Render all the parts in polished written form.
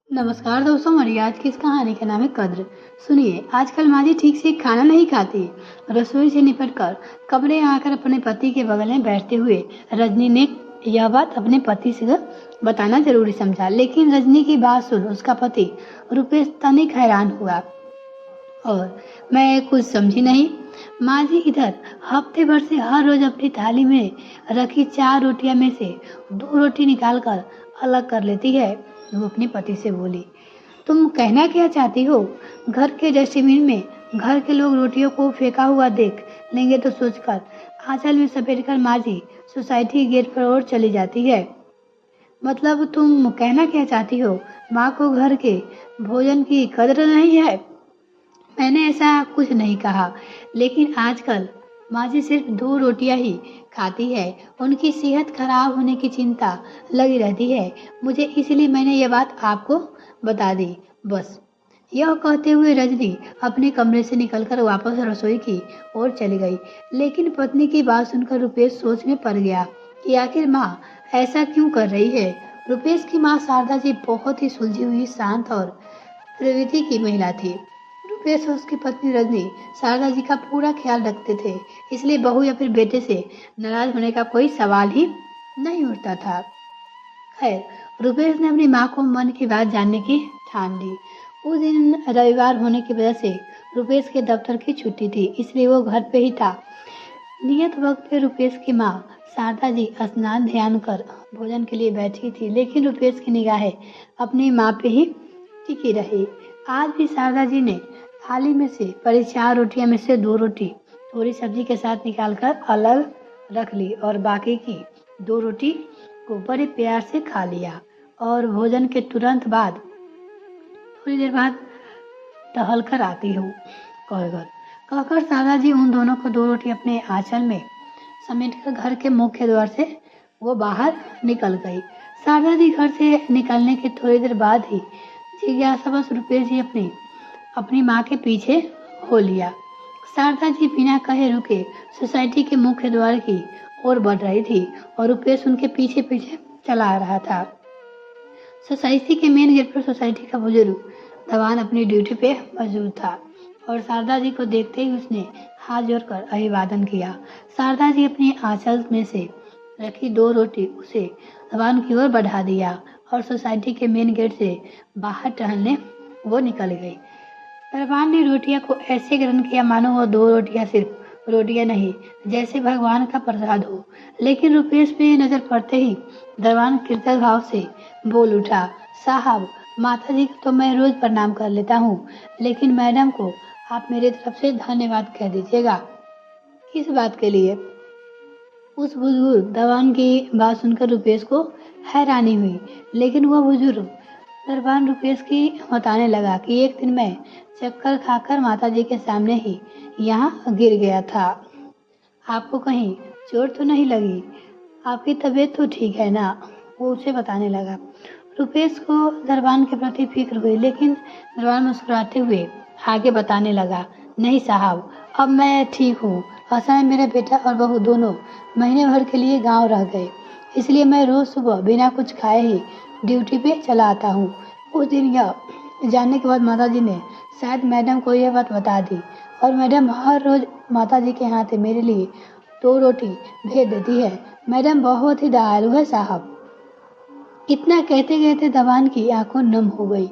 नमस्कार दोस्तों, हमारी आज की इस कहानी का नाम है कद्र। सुनिए, आजकल माजी ठीक से खाना नहीं खाती। रसोई से निपटकर कमरे में आकर अपने पति के बगल में बैठते हुए रजनी ने यह बात अपने पति से बताना जरूरी समझा, लेकिन रजनी की बात सुन उसका पति रुपेश तनिक हैरान हुआ और मैं कुछ समझी नहीं। माँ जी इधर हफ्ते भर से हर रोज अपनी थाली में रखी 4 रोटियां में से 2 रोटी निकाल कर अलग कर लेती है। वो अपने पति से बोली, तुम कहना क्या चाहती हो? घर के डस्टबिन में घर के लोग रोटियों को फेंका हुआ देख लेंगे तो सोचकर आंचल में समेटकर माँ जी सोसाइटी के गेट पर और चली जाती है। मतलब तुम कहना क्या चाहती हो? माँ को घर के भोजन की कदर नहीं है? मैंने ऐसा कुछ नहीं कहा, लेकिन आजकल माँ जी सिर्फ 2 रोटियां ही खाती है। उनकी सेहत खराब होने की चिंता लगी रहती है मुझे, इसलिए मैंने ये बात आपको बता दी बस। यह कहते हुए रजनी अपने कमरे से निकलकर वापस रसोई की ओर चली गई, लेकिन पत्नी की बात सुनकर रुपेश सोच में पड़ गया कि आखिर माँ ऐसा क्यों कर रही है। रुपेश की माँ शारदा जी बहुत ही सुलझी हुई, शांत और प्रवृत्ति की महिला थी। रुपेश और उसकी पत्नी रजनी शारदा जी का पूरा ख्याल रखते थे, इसलिए बहू या फिर बेटे से नाराज होने का कोई सवाल ही नहीं उठता था। खैर, रुपेश ने अपनी माँ को मन की बात जानने की ठान ली। उस दिन रविवार होने की वजह से रुपेश के दफ्तर की छुट्टी थी, इसलिए वो घर पे ही था। नियत वक्त पे रुपेश की माँ शारदा जी स्नान ध्यान कर भोजन के लिए बैठी थी, लेकिन रुपेश की निगाहें अपनी माँ पे ही टिकी रही। आज भी शारदा जी ने थाली में से पड़ी 4 रोटियां में से 2 रोटी थोड़ी सब्जी के साथ निकालकर अलग रख ली और बाकी की 2 रोटी को बड़े प्यार से खा लिया और भोजन के तुरंत बाद थोड़ी देर बाद टहल कर आती हूँ कहकर शारदा जी उन दोनों को 2 रोटी अपने आंचल में समेटकर घर के मुख्य द्वार से वो बाहर निकल गई। शारदा जी घर से निकलने के थोड़ी देर बाद ही जिज्ञासावश रुपेश जी अपनी माँ के पीछे हो लिया। शारदा जी बिना कहे रुके सोसाइटी के मुख्य द्वार की ओर बढ़ रही थी और रुपेश उनके पीछे पीछे चला आ रहा था। सोसाइटी के मेन गेट पर सोसाइटी का बुजुर्ग दवान अपनी ड्यूटी पे मौजूद था और शारदा जी को देखते ही उसने हाथ जोड़कर अभिवादन किया। शारदा जी अपनी आंचल में से रखी 2 रोटी उसे दवान की ओर बढ़ा दिया और सोसाइटी के मेन गेट से बाहर टहलने वो निकल गई। दरबान ने रोटियां को ऐसे ग्रहण किया मानो वो 2 रोटियां सिर्फ रोटियां नहीं, जैसे भगवान का प्रसाद हो। लेकिन रुपेश पे नजर पड़ते ही दरबान कृतज्ञ भाव से बोल उठा, साहब, माता जी को तो मैं रोज प्रणाम कर लेता हूँ, लेकिन मैडम को आप मेरी तरफ से धन्यवाद कह दीजिएगा। किस बात के लिए? उस बुजुर्ग दरबान की बात सुनकर रुपेश को हैरानी हुई, लेकिन वह बुजुर्ग दरबान रुपेश की बताने लगा कि एक दिन मैं चक्कर खाकर माता जी के सामने ही यहाँ गिर गया था। आपको कहीं चोट तो नहीं लगी? आपकी तबीयत तो ठीक है ना? वो उसे बताने लगा। रुपेश को दरबान के प्रति फिक्र हुई, लेकिन दरबान मुस्कुराते हुए आगे बताने लगा, नहीं साहब, अब मैं ठीक हूँ। असल में मेरा बेटा और बहू दोनों महीने भर के लिए गांव रह गए, इसलिए मैं रोज सुबह बिना कुछ खाए ही ड्यूटी पे चला आता हूँ। उस दिन यह जानने के बाद माता जी ने शायद मैडम को यह बात बता दी और मैडम हर रोज माता जी के हाथ मेरे लिए 2 रोटी भेज देती है। मैडम बहुत ही दयालु है साहब। इतना कहते कहते दवान की आंखों नम हो गई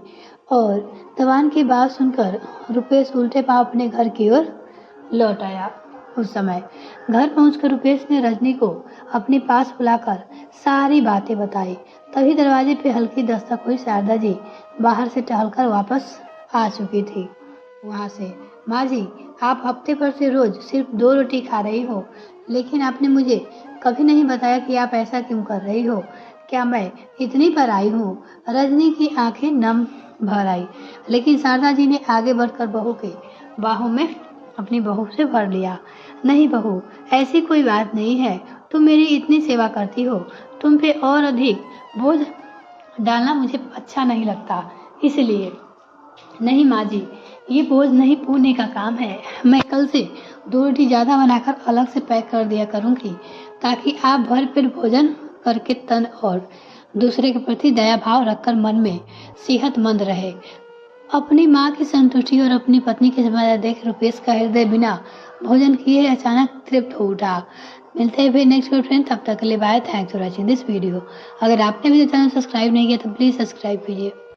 और दवान की बात सुनकर रुपेश उल्टे पांव अपने घर की ओर लौट आया। उस समय घर पहुंचकर रुपेश ने रजनी को अपने पास बुलाकर सारी बातें बताई। तभी दरवाजे पे हल्की दस्तक हुई। शारदा जी बाहर से टहलकर वापस आ चुकी थी। वहां से, माँ जी, आप हफ्ते भर से रोज सिर्फ 2 रोटी खा रही हो, लेकिन आपने मुझे कभी नहीं बताया कि आप ऐसा क्यों कर रही हो। क्या मैं इतनी पर आई हूँ? रजनी की आंखें नम भर आई, लेकिन शारदा जी ने आगे बढ़कर बहू के बाहों में अपनी बहू से भर लिया। नहीं बहू, ऐसी कोई बात नहीं है। तुम मेरी इतनी सेवा करती हो, तुम पे और अधिक बोझ डालना मुझे अच्छा नहीं लगता, इसलिए। नहीं माँ जी, ये बोझ नहीं, पुण्य का काम है। मैं कल से 2 रोटी ज़्यादा बनाकर अलग से पैक कर दिया करूँगी, ताकि आप भर पेट भोजन करके तन और दूसरे के प्रति दया भाव रखकर मन में सेहतमंद रहे। अपनी माँ की संतुष्टि और अपनी पत्नी की जिम्मेदारी देख रुपेश का हृदय बिना भोजन किए अचानक तृप्त हो उठा। मिलते हैं फिर नेक्स्ट फ्रेंड, तब तक के लिए bye. Thanks for watching this video. अगर आपने अभी तक चैनल सब्सक्राइब नहीं किया तो प्लीज़ सब्सक्राइब कीजिए।